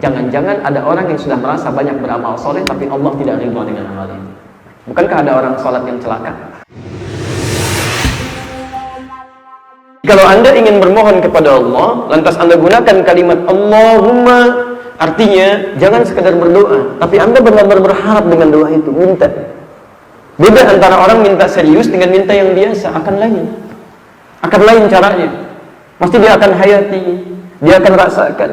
Jangan-jangan ada orang yang sudah merasa banyak beramal soleh, tapi Allah tidak ridha dengan amalnya. Bukankah ada orang sholat yang celaka? Kalau Anda ingin bermohon kepada Allah, lantas Anda gunakan kalimat Allahumma, artinya jangan sekedar berdoa, tapi Anda benar-benar berharap dengan doa itu, minta. Beda antara orang minta serius dengan minta yang biasa, akan lain caranya. Pasti dia akan hayati, dia akan rasakan.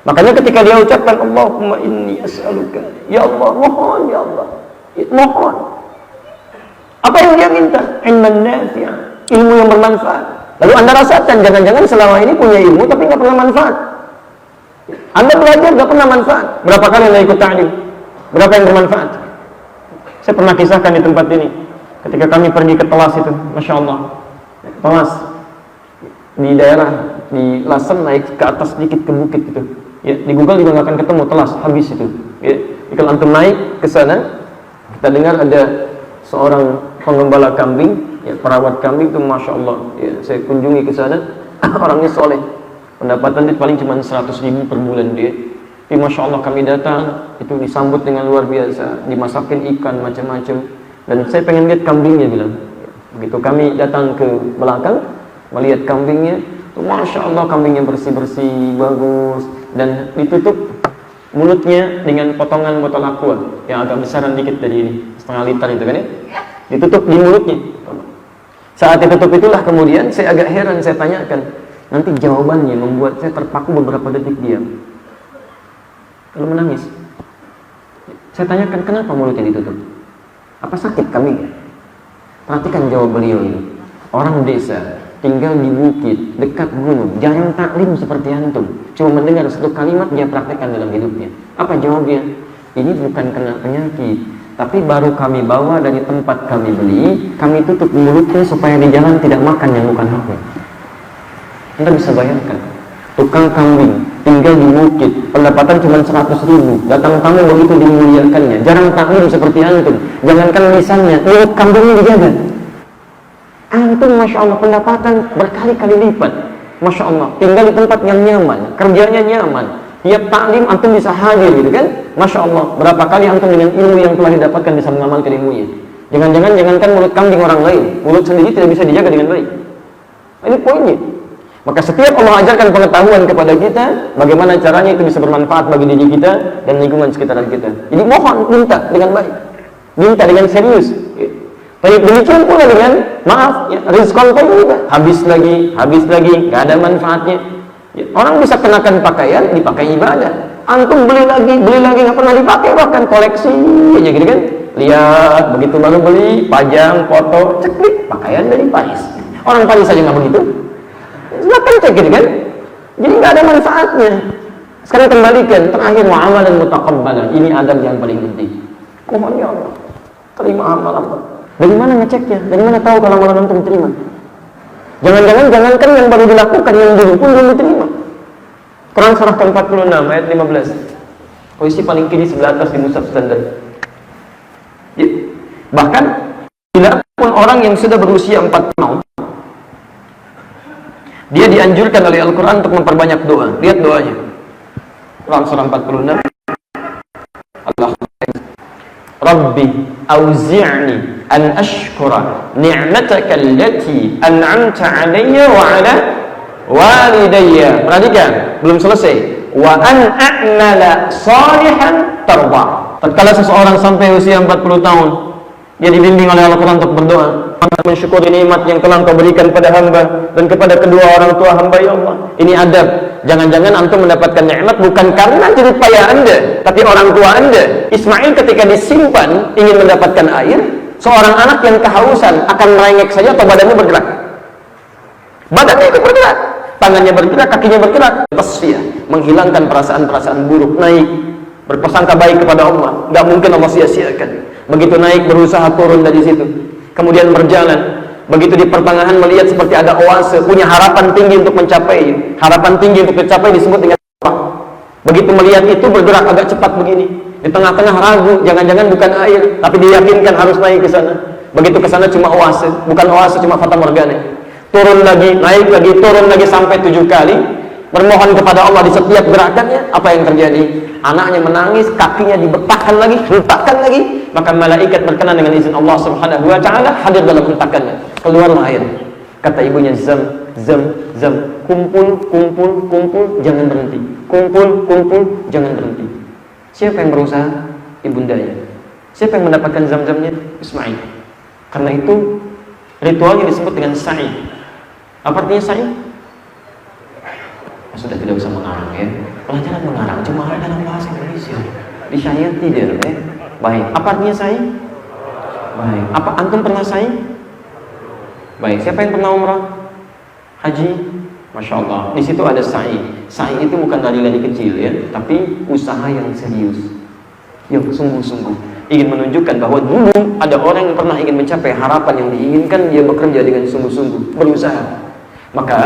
Makanya ketika dia ucapkan Allahumma inni as'aluka, ya Allah, mohon ya Allah, mohon. Apa yang dia minta? Ilman nafi'ah, ilmu yang bermanfaat. Lalu Anda rasakan, jangan-jangan selama ini punya ilmu tapi nggak pernah manfaat. Anda belajar nggak pernah manfaat. Berapa kali Anda ikut ta'lim? Berapa yang bermanfaat? Saya pernah kisahkan di tempat ini. Ketika kami pergi ke Telas itu, Masya Allah, Telas di daerah di Lasem, naik ke atas sedikit ke bukit itu. Ya, di Google juga nggak akan ketemu Telas, habis itu. Ya, kalau antum naik ke sana, kita dengar ada seorang penggembala kambing, ya, perawat kambing itu, Masya Allah. Ya, saya kunjungi ke sana, orangnya soleh. Pendapatan dia paling cuma 100.000 per bulan dia. Tapi Masya Allah kami datang, itu disambut dengan luar biasa, dimasakin ikan macam-macam. Dan saya pengen lihat kambingnya, bilang. Begitu kami datang ke belakang, melihat kambingnya, Masya Allah kambingnya bersih-bersih, bagus, dan ditutup mulutnya dengan potongan botol aqua yang agak besaran dikit dari ini, setengah liter itu kan ya, ditutup di mulutnya. Saat ditutup itulah kemudian saya agak heran, saya tanyakan, nanti jawabannya membuat saya terpaku beberapa detik diam, lalu menangis. Saya tanyakan, kenapa mulutnya ditutup? Apa sakit kambingnya? Perhatikan jawab beliau ini. Orang desa, tinggal di bukit, dekat gunung, jarang taklim seperti antum. Cuma mendengar satu kalimat dia praktekkan dalam hidupnya. Apa jawabnya? Ini bukan kena penyakit, tapi baru kami bawa dari tempat kami beli, kami tutup mulutnya supaya di jalan tidak makan yang bukan haknya. Anda bisa bayangkan, tukang kambing, tinggal di bukit, pendapatan cuma 100.000, datang tamu begitu dimuliakannya, jarang taklim seperti antum. Jangankan lisannya, mulut kambingnya dijaga. Antum Masya Allah pendapatan berkali-kali lipat, Masya Allah, tinggal di tempat yang nyaman, kerjanya nyaman, tiap taklim antum bisa hadir gitu kan, Masya Allah. Berapa kali antum dengan ilmu yang telah didapatkan bisa mengamalkan ilmunya. Jangankan mulut kambing orang lain, mulut sendiri tidak bisa dijaga dengan baik. Ini poinnya. Maka setiap Allah ajarkan pengetahuan kepada kita, bagaimana caranya itu bisa bermanfaat bagi diri kita dan lingkungan sekitaran kita. Jadi mohon, minta dengan baik, minta dengan serius. Tapi demikian pula dengan, maaf, ya, rizqan thayyibah, habis lagi, nggak ada manfaatnya. Ya, orang bisa kenakan pakaian, dipakai ibadah. Antum beli lagi, nggak pernah dipakai, bahkan koleksi aja gitu kan. Lihat, begitu baru beli, pajang, foto, ceklik, pakaian dari Paris. Orang Paris saja nggak begitu. Silakan cek gitu kan. Jadi nggak ada manfaatnya. Sekarang kembalikan, terakhir muamalah mutaqabbalah. Ini adab yang paling penting. Mohon ya Allah, terima amal. Dari mana ngeceknya? Dari mana tahu kalau amalan antum diterima? Jangankan yang baru dilakukan, yang dulu pun belum diterima. Quran surah ke-46 ayat 15. Posisi paling kiri sebelah atas di mushaf standar. Ya. Bahkan bila pun orang yang sudah berusia 4 tahun, dia dianjurkan oleh Al-Quran untuk memperbanyak doa. Lihat doanya. Quran surah 46. Allah Rabbi auzi'ni an ashkura ni'mataka allati an'amta 'alayya wa 'ala walidayya. Perhatikan, belum selesai. Wa an a'mala salihan tarda. Tatkala seseorang sampai usia 40 tahun, dia dibimbing oleh Al-Quran untuk berdoa, mensyukuri nikmat yang telah Engkau berikan pada hamba dan kepada kedua orang tua hamba ya Allah. Ini adab. Jangan-jangan antum mendapatkan nikmat bukan karena jerih payah Anda, tapi orang tua Anda. Ismail ketika disimpan ingin mendapatkan air, seorang anak yang kehausan akan merengek saja atau badannya bergerak? Badannya ikut bergerak, tangannya bergerak, kakinya bergerak. Tasfiyah, menghilangkan perasaan-perasaan buruk, naik berprasangka baik kepada Allah. Gak mungkin Allah sia-siakan. Begitu naik berusaha turun dari situ, kemudian berjalan. Begitu di pertengahan melihat seperti ada oase, punya harapan tinggi untuk mencapai. Harapan tinggi untuk mencapai disebut dengan apa? Begitu melihat itu bergerak agak cepat begini. Di tengah-tengah ragu, jangan-jangan bukan air, tapi diyakinkan harus naik ke sana. Begitu ke sana cuma oase, bukan oase, cuma fata morgana. Turun lagi, naik lagi, turun lagi sampai 7 kali. bermohon kepada Allah di setiap gerakannya, apa yang terjadi? Anaknya menangis, kakinya dibekakkan lagi, hentakkan lagi, maka malaikat berkenan dengan izin Allah Subhanahu wa taala hadir dalam hentakannya. Keluarlah air. Kata ibunya, Zam, kumpul, jangan berhenti. Kumpul, jangan berhenti. Siapa yang berusaha? Ibundanya. Siapa yang mendapatkan zam-zamnya? Ismail. Karena itu ritualnya disebut dengan sa'i. Apa artinya sa'i? Sudah tidak usah mengarang ya. Pelajaran mengarang cuma ada dalam bahasa Indonesia. Di syariat tidak ya. Baik. Apa artinya sa'i? Baik. Apa antum pernah sa'i? Baik. Siapa yang pernah umrah? Haji? Masya Allah. Di situ ada sa'i. Sa'i itu bukan lari-lari kecil ya, tapi usaha yang serius, yang sungguh-sungguh. Ingin menunjukkan bahwa dulu ada orang yang pernah ingin mencapai harapan yang diinginkan, dia bekerja dengan sungguh-sungguh, berusaha. Maka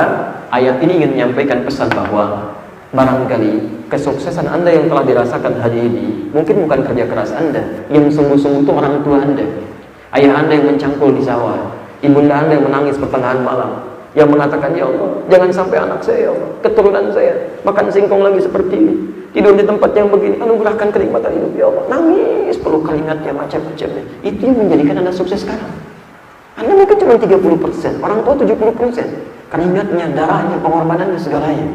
ayat ini ingin menyampaikan pesan bahwa barangkali kesuksesan Anda yang telah dirasakan hari ini mungkin bukan kerja keras Anda. Yang sungguh-sungguh itu orang tua Anda, ayah Anda yang mencangkul di sawah, ibunda Anda yang menangis pertengahan malam, yang mengatakan, ya Allah, jangan sampai anak saya, ya Allah, keturunan saya makan singkong lagi seperti ini, tidur di tempat yang begini, anugerahkan kenikmatan hidup, ya Allah. Nangis perlu kalimatnya macam-macamnya. Itu yang menjadikan Anda sukses sekarang. Anda mungkin cuma 30%, orang tua 70%. Kalimatnya, darahnya, pengorbanannya, segalanya.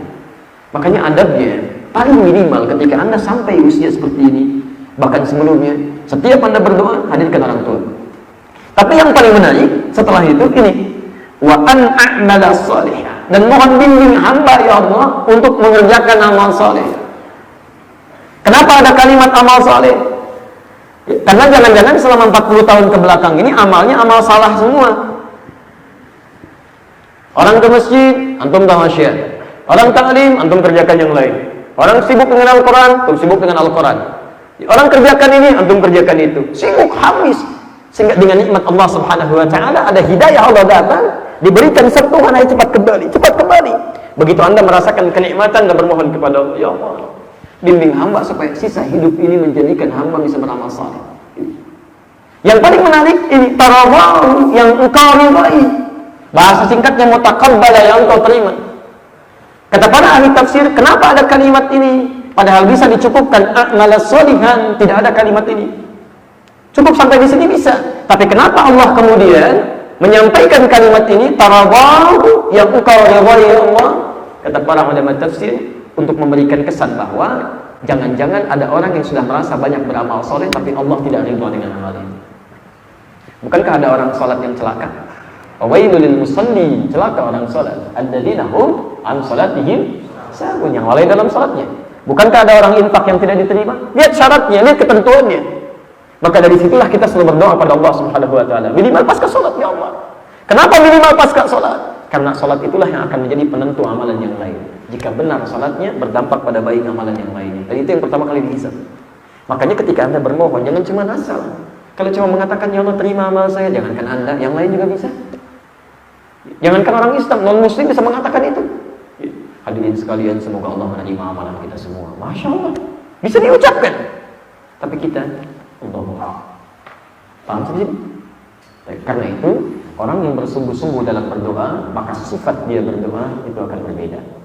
Makanya adabnya paling minimal ketika Anda sampai usia seperti ini, bahkan sebelumnya, setiap Anda berdoa, hadirkan orang tua. Tapi yang paling menarik setelah itu ini, wa an a'mala salihah, dan mohon bimbing hamba ya Allah untuk mengerjakan amal saleh. Kenapa ada kalimat amal saleh? Karena jangan-jangan selama 40 tahun ke belakang ini amalnya amal salah semua. Orang ke masjid, antum tamasya. Orang taklim, antum kerjakan yang lain. Orang sibuk dengan Al-Quran, antum sibuk dengan Al-Quran. Orang kerjakan ini, antum kerjakan itu. Sibuk habis. Sehingga dengan nikmat Allah Subhanahu wa taala ada hidayah Allah datang, diberikan sentuhan, ayo cepat kembali. Begitu Anda merasakan kenikmatan dan bermohon kepada Allah, ya Allah, bimbing hamba supaya sisa hidup ini menjadikan hamba bisa beramal saleh. Yang paling menarik ini, tarawahu, yang engkau ridai. Bahasa singkatnya mutaqabbala, yang engkau terima. Kata para ahli tafsir, kenapa ada kalimat ini? Padahal bisa dicukupkan a'malas sholihan, tidak ada kalimat ini. Cukup sampai di sini bisa. Tapi kenapa Allah kemudian menyampaikan kalimat ini, tarawahu, yang engkau ridai ya Allah? Kata para ulama tafsir, untuk memberikan kesan bahwa jangan-jangan ada orang yang sudah merasa banyak beramal soleh tapi Allah tidak ridha dengan amal ini. Bukankah ada orang salat yang celaka? Wailul lil musalli, celaka orang salat, alladzina hum an salatihim sahun, yang lalai dalam salatnya. Bukankah ada orang infak yang tidak diterima? Lihat syaratnya, lihat ketentuannya. Maka dari situlah kita selalu berdoa pada Allah Subhanahu wa taala, minimal pasca salat ya Allah. Kenapa minimal pasca salat? Karena salat itulah yang akan menjadi penentu amalan yang lain. Jika benar salatnya, berdampak pada baik amalan yang lainnya. Dan itu yang pertama kali dihisab. Makanya ketika Anda bermohon, jangan cuma asal. Kalau cuma mengatakan, ya Allah terima amal saya, jangankan Anda, yang lain juga bisa. Jangankan orang Islam, non-Muslim bisa mengatakan itu. Hadirin sekalian, semoga Allah menerima amalan kita semua. Masya Allah, bisa diucapkan. Tapi kita, Allah, paham sih? Karena itu, orang yang bersungguh-sungguh dalam berdoa, maka sifat dia berdoa itu akan berbeda.